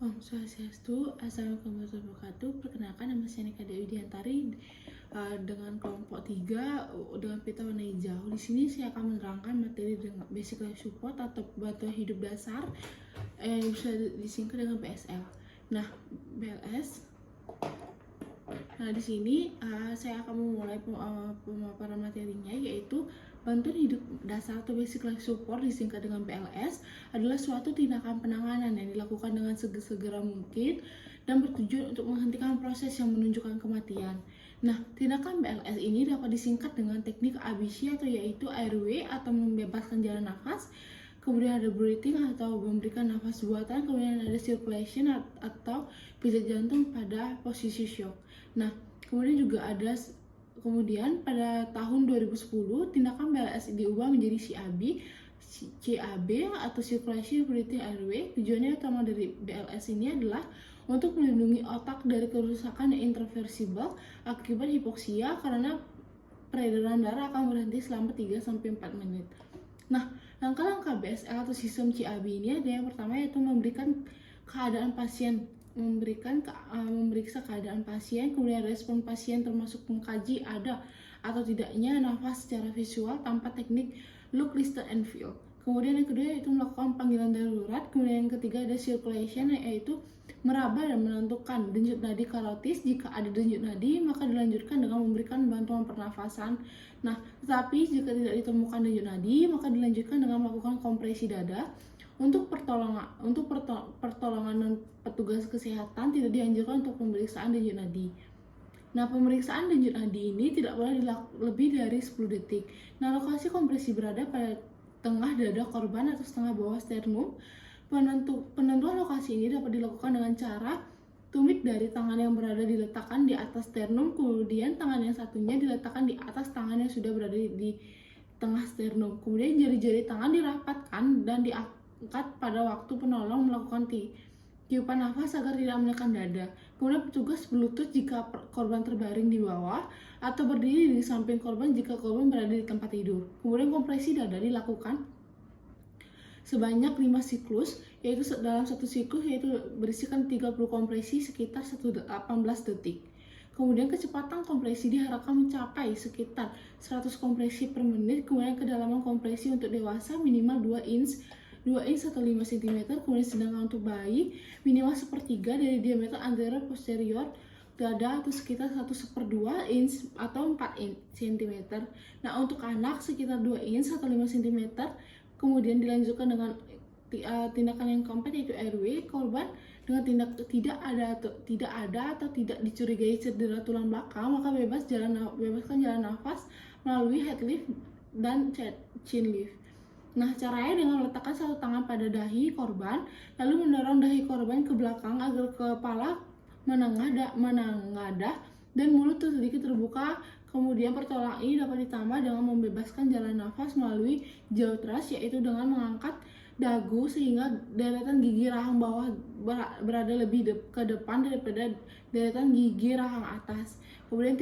Om Swastiastu, Assalamualaikum warahmatullahi wabarakatuh. Perkenalkan, nama saya Nika Dewi Diantari dengan kelompok 3 dengan pita warna hijau. Di sini saya akan menerangkan materi dengan basic life support atau bantuan hidup dasar yang bisa disingkat dengan BSL. Nah, BLS. Nah, di sini saya akan memulai pemaparan materinya, yaitu bantuan hidup dasar atau basic life support disingkat dengan BLS adalah suatu tindakan penanganan yang dilakukan dengan segera mungkin dan bertujuan untuk menghentikan proses yang menunjukkan kematian. Nah, tindakan BLS ini dapat disingkat dengan teknik ABC atau yaitu airway atau membebaskan jalan nafas, kemudian ada breathing atau memberikan nafas buatan, kemudian ada circulation atau pijat jantung pada posisi shock. Nah, kemudian pada tahun 2010 tindakan BLS diubah menjadi CAB atau Circulation Breathing Airway. Tujuannya utama dari BLS ini adalah untuk melindungi otak dari kerusakan yang irreversibel akibat hipoksia karena peredaran darah akan berhenti selama 3-4 menit. Nah, langkah-langkah BSL atau sistem CAB ini ada yang pertama yaitu memeriksa keadaan pasien, kemudian respon pasien termasuk mengkaji ada atau tidaknya nafas secara visual tanpa teknik look, listen, and feel. Kemudian yang kedua yaitu melakukan panggilan darurat. Kemudian yang ketiga ada circulation, yaitu meraba dan menentukan denyut nadi karotis. Jika ada denyut nadi, maka dilanjutkan dengan memberikan bantuan pernafasan. Nah, tetapi jika tidak ditemukan denyut nadi, maka dilanjutkan dengan melakukan kompresi dada. Untuk pertolongan dan petugas kesehatan tidak dianjurkan untuk pemeriksaan denyut nadi. Nah, pemeriksaan denyut nadi ini tidak boleh lebih dari 10 detik. Nah, lokasi kompresi berada pada tengah dada korban atau setengah bawah sternum. Penentuan lokasi ini dapat dilakukan dengan cara tumit dari tangan yang berada diletakkan di atas sternum, kemudian tangan yang satunya diletakkan di atas tangan yang sudah berada di tengah sternum. Kemudian jari-jari tangan dirapatkan dan diangkat pada waktu penolong melakukan tiupan nafas agar tidak menekan dada. Kemudian petugas berlutut jika korban terbaring di bawah atau berdiri di samping korban jika korban berada di tempat tidur. Kemudian kompresi dada dilakukan sebanyak 5 siklus, yaitu dalam satu siklus yaitu berisikan 30 kompresi sekitar 18 detik. Kemudian kecepatan kompresi diharapkan mencapai sekitar 100 kompresi per menit. Kemudian kedalaman kompresi untuk dewasa minimal 2 inch atau 5 cm, kemudian sedangkan untuk bayi minimal 1/3 dari diameter anterior posterior dada atau sekitar 1/2 inch atau 4 cm. Nah, untuk anak sekitar 2 inch atau 5 cm. Kemudian dilanjutkan dengan tindakan yang keempat yaitu airway. Korban dengan tidak ada atau tidak dicurigai cedera tulang belakang, maka bebaskan jalan nafas melalui head lift dan chin lift. Nah, caranya dengan meletakkan satu tangan pada dahi korban, lalu mendorong dahi korban ke belakang agar kepala menengadah dan mulut sedikit terbuka. Kemudian pertolongan ini dapat ditambah dengan membebaskan jalan nafas melalui jaw thrust, yaitu dengan mengangkat dagu sehingga deretan gigi rahang bawah berada lebih ke depan daripada deretan gigi rahang atas. Kemudian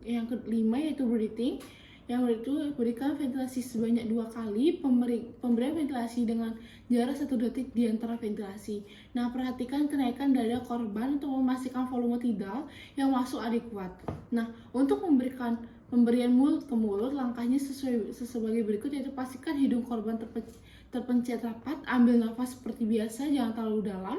yang kelima yaitu breathing, yang itu berikan ventilasi sebanyak 2 kali, pemberian ventilasi dengan jarak 1 detik di antara ventilasi. Nah, perhatikan kenaikan dada korban untuk memastikan volume tidal yang masuk adekuat. Nah, untuk pemberian mulut ke mulut, langkahnya sebagai berikut, yaitu pastikan hidung korban terpencet rapat, ambil nafas seperti biasa, jangan terlalu dalam.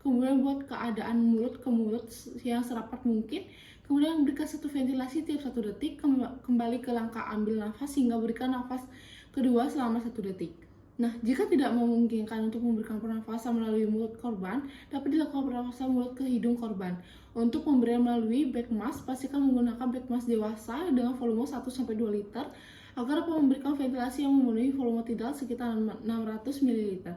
Kemudian buat keadaan mulut ke mulut yang serapat mungkin. Kemudian berikan satu ventilasi tiap 1 detik, kembali ke langkah ambil nafas hingga berikan nafas kedua selama 1 detik. Nah, jika tidak memungkinkan untuk memberikan pernafasan melalui mulut korban, dapat dilakukan pernafasan mulut ke hidung korban. Untuk pemberian melalui back mask, pastikan menggunakan back mask dewasa dengan volume 1-2 liter agar memberikan ventilasi yang memenuhi volume tidal sekitar 600 ml.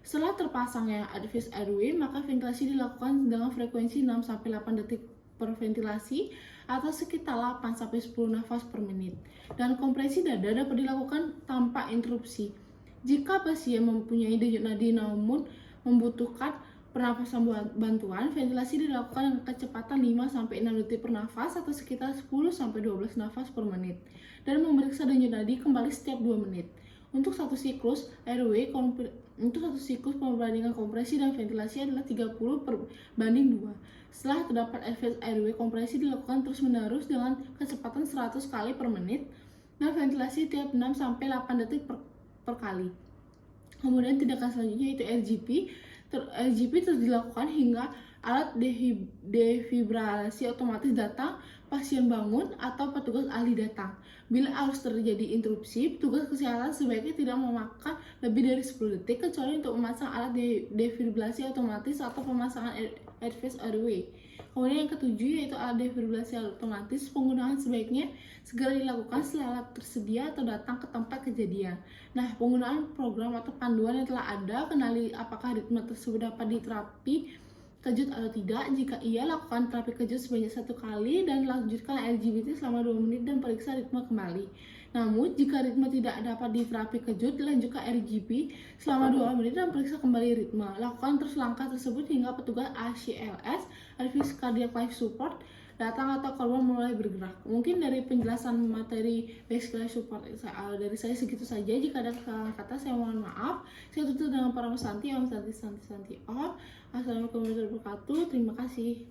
Setelah terpasangnya advised airway, maka ventilasi dilakukan dengan frekuensi 6-8 detik per ventilasi atau sekitar 8-10 nafas per menit. Dan kompresi dada dapat dilakukan tanpa interupsi. Jika pasien mempunyai denyut nadi namun membutuhkan pernafasan bantuan, ventilasi dilakukan dengan kecepatan 5-6 detik per nafas atau sekitar 10-12 nafas per menit. Dan memeriksa denyut nadi kembali setiap 2 menit. Untuk satu siklus airway, Untuk satu siklus perbandingan kompresi dan ventilasi adalah 30/2. Setelah terdapat FS airway, kompresi dilakukan terus-menerus dengan kecepatan 100 kali per menit dan ventilasi tiap 6-8 detik per kali. Kemudian tindakan selanjutnya yaitu RGP. RGP terus dilakukan hingga alat defibrillasi otomatis datang, pasien bangun, atau petugas ahli datang. Bila harus terjadi interupsi, petugas kesehatan sebaiknya tidak memakan lebih dari 10 detik kecuali untuk memasang alat defibrillasi otomatis atau pemasangan FS airway. Kemudian yang ketujuh yaitu alat defibrillasi otomatis. Penggunaan sebaiknya segera dilakukan setelah alat tersedia atau datang ke tempat kejadian. Nah, penggunaan program atau panduan yang telah ada, kenali apakah ritme tersebut dapat diterapi kejut atau tidak. Jika iya, lakukan terapi kejut sebanyak 1 kali dan lanjutkan LGBT selama 2 menit dan periksa ritme kembali. Namun, jika ritme tidak dapat diterapi kejut, lanjutkan RGP selama 2 menit dan periksa kembali ritme. Lakukan terus langkah tersebut hingga petugas ACLS, Service Cardiac Life Support, datang atau korban mulai bergerak. Mungkin dari penjelasan materi basic life support dari saya segitu saja. Jika ada kesalahan kata, saya mohon maaf. Saya tutup dengan para Santi, Om Santi Om. Assalamualaikum warahmatullahi wabarakatuh. Terima kasih.